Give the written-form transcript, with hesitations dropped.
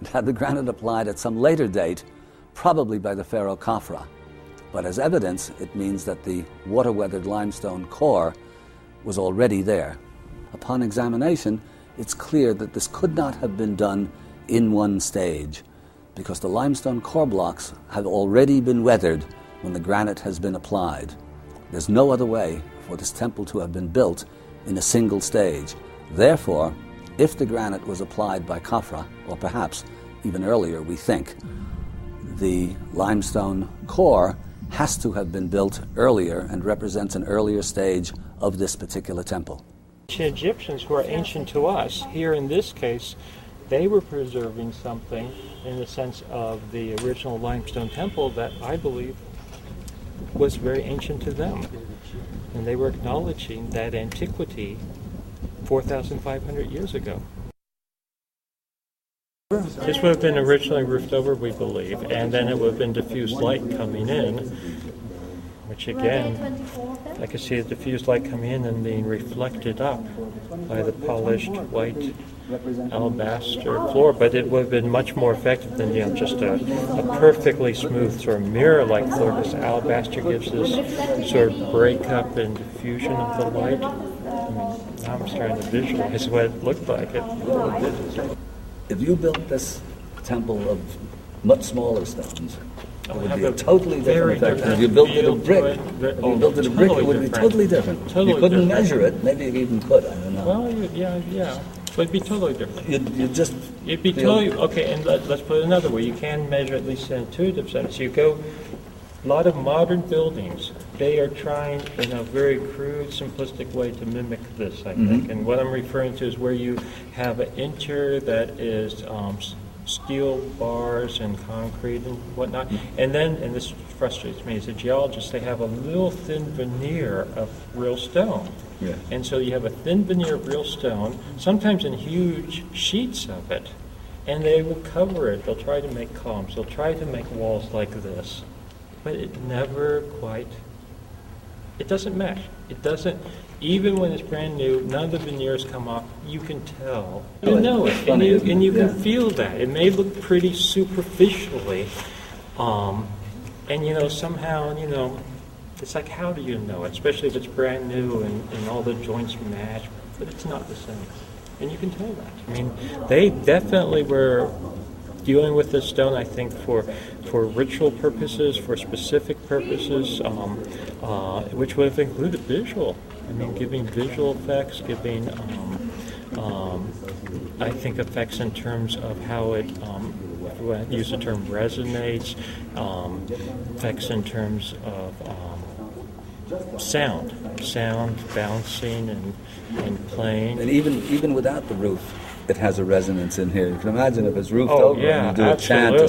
It had the granite applied at some later date, probably by the pharaoh Khafra. But as evidence, it means that the water-weathered limestone core was already there. Upon examination, it's clear that this could not have been done in one stage, because the limestone core blocks have already been weathered when the granite has been applied. There's no other way for this temple to have been built in a single stage. Therefore, if the granite was applied by Khafra, or perhaps even earlier, we think, the limestone core has to have been built earlier and represents an earlier stage of this particular temple. The Egyptians, who are ancient to us, here in this case, they were preserving something in the sense of the original limestone temple that I believe was very ancient to them. And they were acknowledging that antiquity 4,500 years ago. This would have been originally roofed over, we believe, and then it would have been diffused light coming in, which again, I could see the diffused light coming in and being reflected up by the polished white alabaster floor, but it would have been much more effective than just a perfectly smooth sort of mirror-like floor, because alabaster gives this sort of break-up and diffusion of the light. Now I'm starting to visualize what it looked like. If you built this temple of much smaller stones, it would be a totally different effect. If you built it of brick, it would be totally different. You couldn't measure it. Maybe you even could. I don't know. Well, yeah. But it'd be totally different. It'd be totally okay. And let's put it another way. You can measure, at least in an intuitive sense. You go. A lot of modern buildings, they are trying in a very crude, simplistic way to mimic this, I think. And what I'm referring to is where you have an interior that is steel bars and concrete and whatnot. And then, and this frustrates me as a geologist, they have a little thin veneer of real stone. Yeah. And so you have a thin veneer of real stone, sometimes in huge sheets of it, and they will cover it. They'll try to make columns. They'll try to make walls like this. But it never quite, it doesn't mesh. It doesn't, even when it's brand new, none of the veneers come off. You can tell. You know it, and you can feel that. It may look pretty superficially, and somehow, it's like, how do you know it? Especially if it's brand new and all the joints match, but it's not the same. And you can tell that. I mean, they definitely were dealing with this stone, I think, for ritual purposes, for specific purposes, which would have included visual. I mean, giving visual effects, giving, I think, effects in terms of how it, if we want to use the term, resonates, effects in terms of sound bouncing and playing. And even without the roof, it has a resonance in here. You can imagine if it's roofed over and you do a chant or